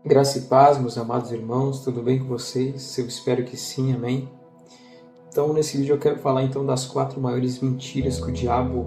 Graça e paz, meus amados irmãos, tudo bem com vocês? Eu espero que sim, amém? Então, nesse vídeo eu quero falar então das 4 maiores mentiras que o diabo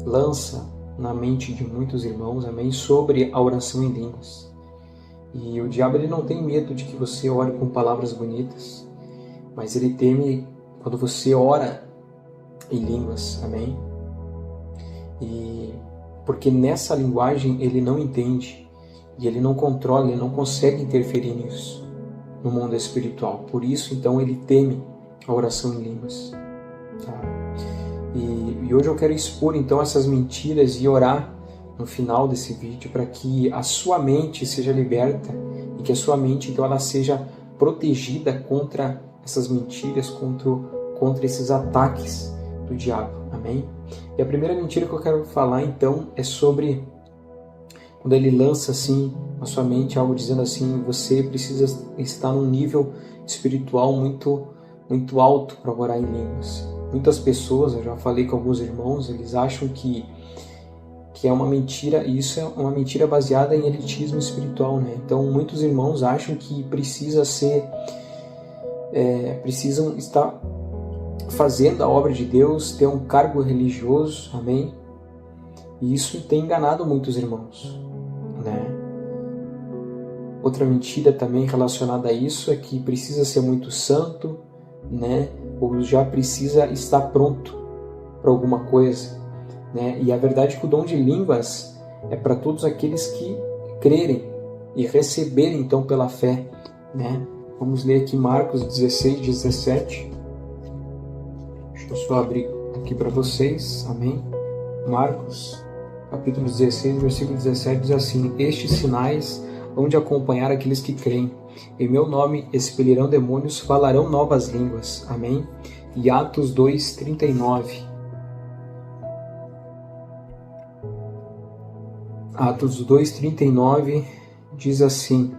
lança na mente de muitos irmãos, amém? Sobre a oração em línguas. E o diabo ele não tem medo de que você ore com palavras bonitas, mas ele teme quando você ora em línguas, amém? E porque nessa linguagem ele não entende. E ele não controla, ele não consegue interferir nisso, no mundo espiritual. Por isso, então, ele teme a oração em línguas. Tá? E hoje eu quero expor, então, essas mentiras e orar no final desse vídeo para que a sua mente seja liberta e que a sua mente, então, ela seja protegida contra essas mentiras, contra esses ataques do diabo. Amém? E a primeira mentira que eu quero falar, então, é sobre quando ele lança assim na sua mente algo dizendo assim: você precisa estar num nível espiritual muito alto para orar em línguas. Muitas pessoas, eu já falei com alguns irmãos, eles acham que é uma mentira, e isso é uma mentira baseada em elitismo espiritual, né? Então muitos irmãos acham que precisam estar fazendo a obra de Deus, ter um cargo religioso, amém? E isso tem enganado muitos irmãos, né? Outra mentira também relacionada a isso é que precisa ser muito santo, né? Ou já precisa estar pronto para alguma coisa, né? E a verdade é que o dom de línguas é para todos aqueles que crerem e receberem então pela fé, né? Vamos ler aqui Marcos 16, 17. Deixa eu só abrir aqui para vocês, amém? Marcos capítulo 16, versículo 17 diz assim: estes sinais hão de acompanhar aqueles que creem. Em meu nome expelirão demônios, falarão novas línguas. Amém? E Atos 2, 39. Atos 2, 39 diz assim: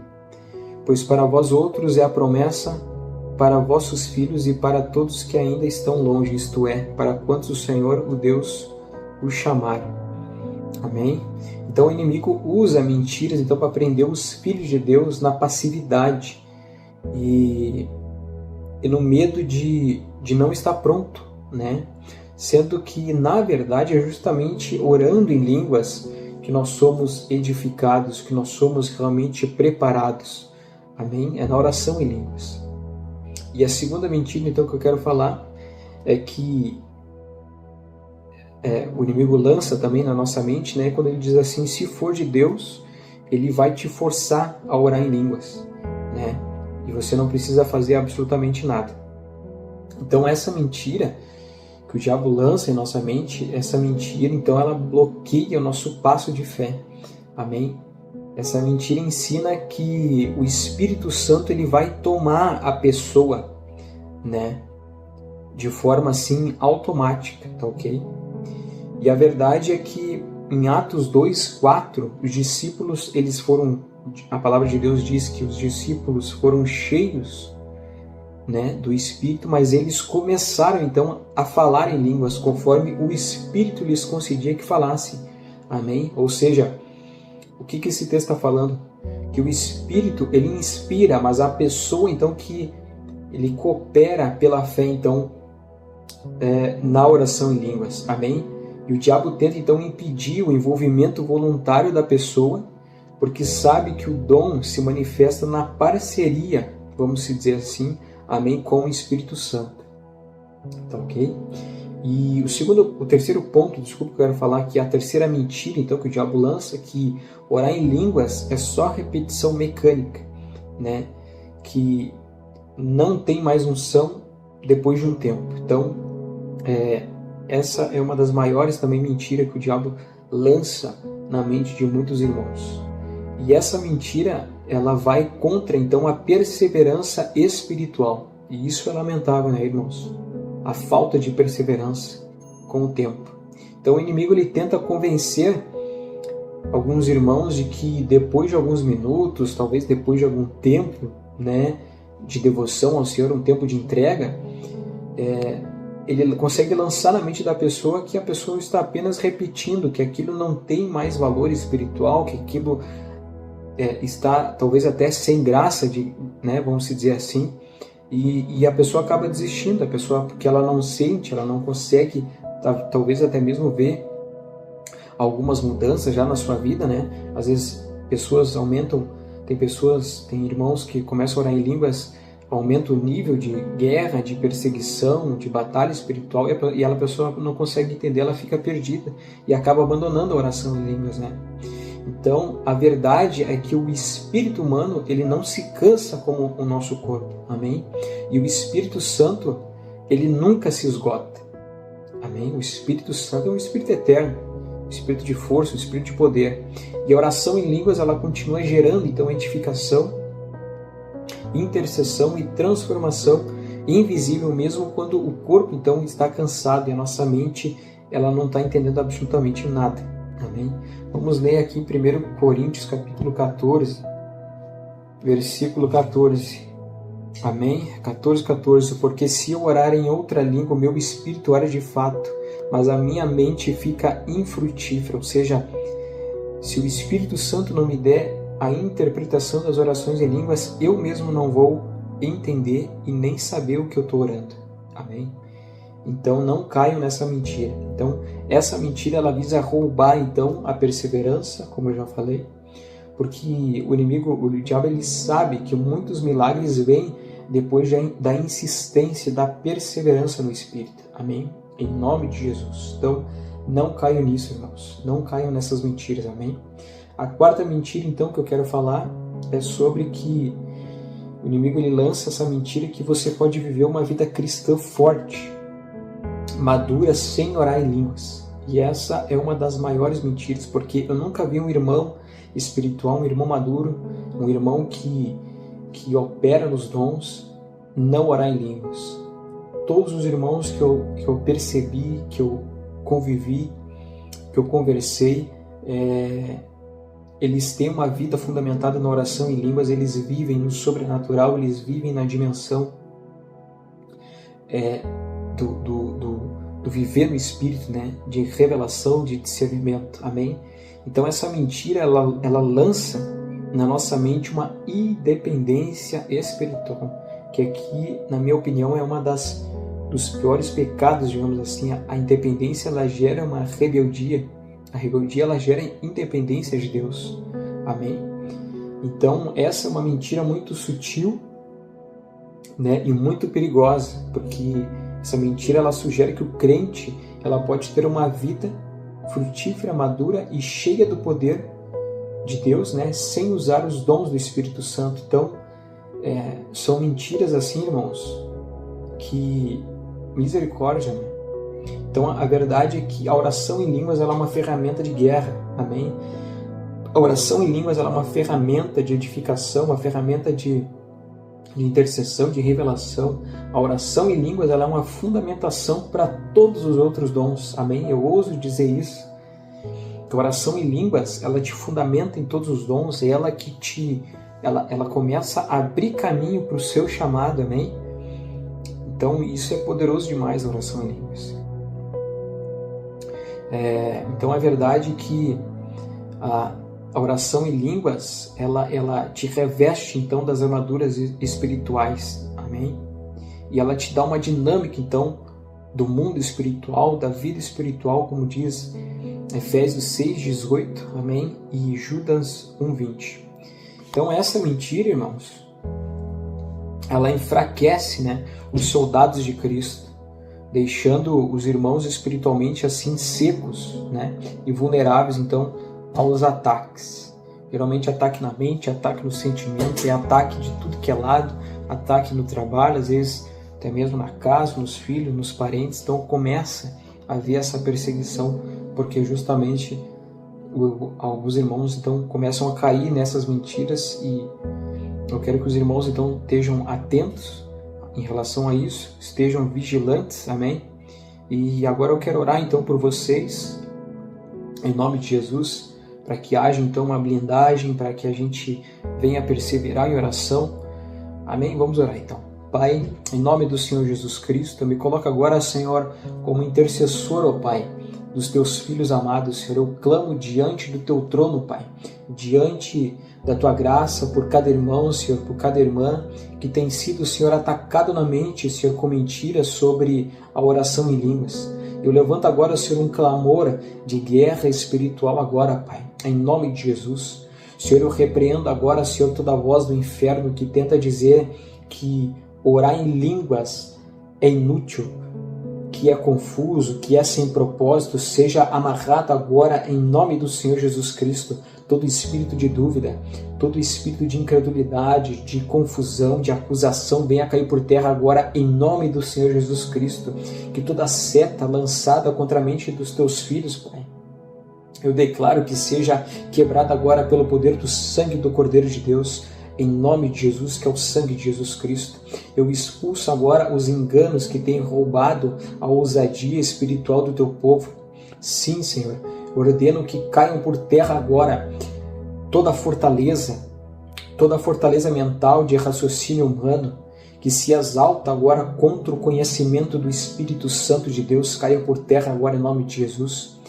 pois para vós outros é a promessa, para vossos filhos e para todos que ainda estão longe, isto é, para quantos o Senhor, o Deus, os chamar. Amém? Então o inimigo usa mentiras então para prender os filhos de Deus na passividade e no medo de não estar pronto, né? Sendo que na verdade é justamente orando em línguas que nós somos edificados, que nós somos realmente preparados. Amém? É na oração em línguas. E a segunda mentira então que eu quero falar é que o inimigo lança também na nossa mente, né, quando ele diz assim: se for de Deus, ele vai te forçar a orar em línguas, né, e você não precisa fazer absolutamente nada. Então essa mentira que o diabo lança em nossa mente, essa mentira, então ela bloqueia o nosso passo de fé, amém? Essa mentira ensina que o Espírito Santo ele vai tomar a pessoa, né, de forma assim automática, tá ok? E a verdade é que em Atos 2, 4, os discípulos, eles foram, a palavra de Deus diz que os discípulos foram cheios, né, do Espírito, mas eles começaram então a falar em línguas conforme o Espírito lhes concedia que falassem. Amém? Ou seja, o que esse texto está falando? Que o Espírito, ele inspira, mas a pessoa então que ele coopera pela fé então na oração em línguas. Amém? E o diabo tenta então impedir o envolvimento voluntário da pessoa, porque sabe que o dom se manifesta na parceria, vamos dizer assim, amém, com o Espírito Santo. Tá ok? E o terceiro ponto, desculpa, que eu quero falar, que é a terceira mentira então que o diabo lança, que orar em línguas é só repetição mecânica, né? Que não tem mais unção depois de um tempo. Então, essa é uma das maiores também mentiras que o diabo lança na mente de muitos irmãos. E essa mentira, ela vai contra, então, a perseverança espiritual. E isso é lamentável, né, irmãos? A falta de perseverança com o tempo. Então, o inimigo ele tenta convencer alguns irmãos de que depois de alguns minutos, talvez depois de algum tempo, né, de devoção ao Senhor, um tempo de entrega, ele consegue lançar na mente da pessoa que a pessoa está apenas repetindo, que aquilo não tem mais valor espiritual, que aquilo está talvez até sem graça, né, vamos dizer assim, e a pessoa acaba desistindo, porque ela não sente, ela não consegue, talvez até mesmo ver algumas mudanças já na sua vida, né? Às vezes pessoas aumentam, tem irmãos que começam a orar em línguas, aumenta o nível de guerra, de perseguição, de batalha espiritual, e a pessoa não consegue entender, ela fica perdida e acaba abandonando a oração em línguas, né? Então, a verdade é que o espírito humano, ele não se cansa como o nosso corpo, amém? E o Espírito Santo, ele nunca se esgota, amém? O Espírito Santo é um espírito eterno, um espírito de força, um espírito de poder. E a oração em línguas, ela continua gerando, então, edificação, intercessão e transformação invisível, mesmo quando o corpo, então, está cansado e a nossa mente, ela não está entendendo absolutamente nada, amém? Vamos ler aqui em 1 Coríntios, capítulo 14, versículo 14. Amém? 14. Porque se eu orar em outra língua, o meu espírito ora de fato, mas a minha mente fica infrutífera. Ou seja, se o Espírito Santo não me der a interpretação das orações em línguas, eu mesmo não vou entender e nem saber o que eu estou orando. Amém? Então não caiam nessa mentira. Então essa mentira, ela visa roubar então a perseverança, como eu já falei, porque o diabo, ele sabe que muitos milagres vêm depois da insistência, da perseverança no Espírito. Amém? Em nome de Jesus. Então não caiam nisso, irmãos. Não caiam nessas mentiras. Amém? A quarta mentira então que eu quero falar é sobre que o inimigo, ele lança essa mentira que você pode viver uma vida cristã forte, madura, sem orar em línguas. E essa é uma das maiores mentiras, porque eu nunca vi um irmão espiritual, um irmão maduro, um irmão que opera nos dons, não orar em línguas. Todos os irmãos que eu percebi, que eu convivi, que eu conversei, eles têm uma vida fundamentada na oração em línguas, eles vivem no sobrenatural, eles vivem na dimensão do viver no Espírito, né? De revelação, de discernimento. Amém? Então essa mentira, ela lança na nossa mente uma independência espiritual, que aqui, na minha opinião, é uma dos piores pecados, digamos assim. A independência, ela gera uma rebeldia. A rebeldia, ela gera independência de Deus. Amém? Então essa é uma mentira muito sutil, né, e muito perigosa, porque essa mentira, ela sugere que o crente, ela pode ter uma vida frutífera, madura e cheia do poder de Deus, né, sem usar os dons do Espírito Santo. Então são mentiras assim, irmãos, que misericórdia, né? Então a verdade é que a oração em línguas, ela é uma ferramenta de guerra. Amém? A oração em línguas, ela é uma ferramenta de edificação, uma ferramenta de intercessão, de revelação. A oração em línguas, ela é uma fundamentação para todos os outros dons. Amém? Eu ouso dizer isso. A oração em línguas, ela te fundamenta em todos os dons, é ela que ela começa a abrir caminho para o seu chamado. Amém? Então isso é poderoso demais, a oração em línguas. Então a verdade é que a oração em línguas, ela te reveste então das armaduras espirituais, amém? E ela te dá uma dinâmica então do mundo espiritual, da vida espiritual, como diz Efésios 6:18, amém? E Judas 1:20. Então essa mentira, irmãos, ela enfraquece, né, os soldados de Cristo, deixando os irmãos espiritualmente assim secos, né, e vulneráveis então aos ataques. Geralmente ataque na mente, ataque no sentimento, ataque de tudo que é lado, ataque no trabalho, às vezes até mesmo na casa, nos filhos, nos parentes. Então começa a haver essa perseguição, porque justamente alguns irmãos então começam a cair nessas mentiras, e eu quero que os irmãos então estejam atentos em relação a isso, estejam vigilantes, amém? E agora eu quero orar então por vocês, em nome de Jesus, para que haja então uma blindagem, para que a gente venha perseverar em oração, amém? Vamos orar então. Pai, em nome do Senhor Jesus Cristo, me coloca agora, Senhor, como intercessor, ó Pai, dos teus filhos amados, Senhor. Eu clamo diante do teu trono, Pai, diante da tua graça por cada irmão, Senhor, por cada irmã que tem sido, Senhor, atacado na mente, Senhor, com mentiras sobre a oração em línguas. Eu levanto agora, Senhor, um clamor de guerra espiritual agora, Pai, em nome de Jesus. Senhor, eu repreendo agora, Senhor, toda a voz do inferno que tenta dizer que orar em línguas é inútil, que é confuso, que é sem propósito, seja amarrado agora em nome do Senhor Jesus Cristo. Todo espírito de dúvida, todo espírito de incredulidade, de confusão, de acusação, venha cair por terra agora em nome do Senhor Jesus Cristo. Que toda seta lançada contra a mente dos teus filhos, Pai, eu declaro que seja quebrada agora pelo poder do sangue do Cordeiro de Deus, em nome de Jesus, que é o sangue de Jesus Cristo. Eu expulso agora os enganos que têm roubado a ousadia espiritual do teu povo. Sim, Senhor, ordeno que caiam por terra agora toda fortaleza mental de raciocínio humano, que se exalta agora contra o conhecimento do Espírito Santo de Deus, caia por terra agora em nome de Jesus.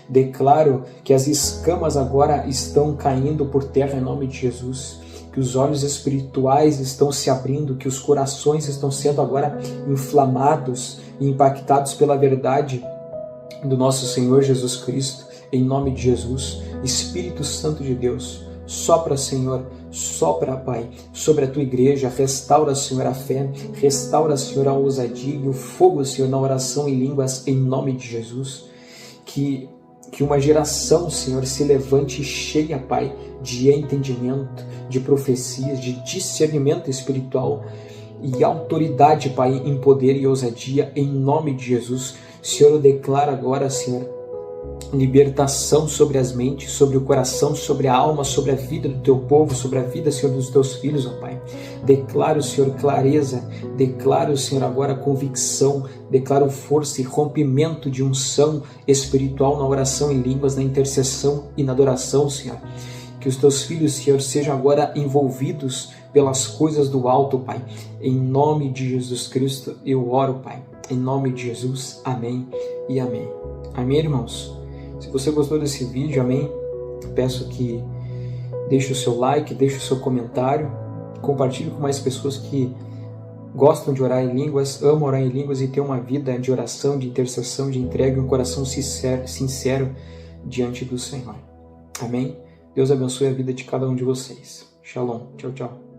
Declaro que as escamas agora estão caindo por terra em nome de Jesus, que os olhos espirituais estão se abrindo, que os corações estão sendo agora inflamados e impactados pela verdade do nosso Senhor Jesus Cristo, em nome de Jesus. Espírito Santo de Deus, sopra, Senhor, sopra, Pai, sobre a tua igreja, restaura, Senhor, a fé, restaura, Senhor, a ousadia e o fogo, Senhor, na oração em línguas, em nome de Jesus. Que uma geração, Senhor, se levante cheia, Pai, de entendimento, de profecias, de discernimento espiritual e autoridade, Pai, em poder e ousadia, em nome de Jesus. Senhor, eu declaro agora, Senhor, libertação sobre as mentes, sobre o coração, sobre a alma, sobre a vida do teu povo, sobre a vida, Senhor, dos teus filhos, ó Pai. Declaro, Senhor, clareza, declaro, Senhor, agora convicção, declaro força e rompimento de unção espiritual na oração em línguas, na intercessão e na adoração, Senhor. Que os teus filhos, Senhor, sejam agora envolvidos pelas coisas do alto, Pai. Em nome de Jesus Cristo eu oro, Pai. Em nome de Jesus, amém e amém. Amém, irmãos? Se você gostou desse vídeo, amém, peço que deixe o seu like, deixe o seu comentário, compartilhe com mais pessoas que gostam de orar em línguas, amam orar em línguas e ter uma vida de oração, de intercessão, de entrega e um coração sincero diante do Senhor. Amém? Deus abençoe a vida de cada um de vocês. Shalom. Tchau, tchau.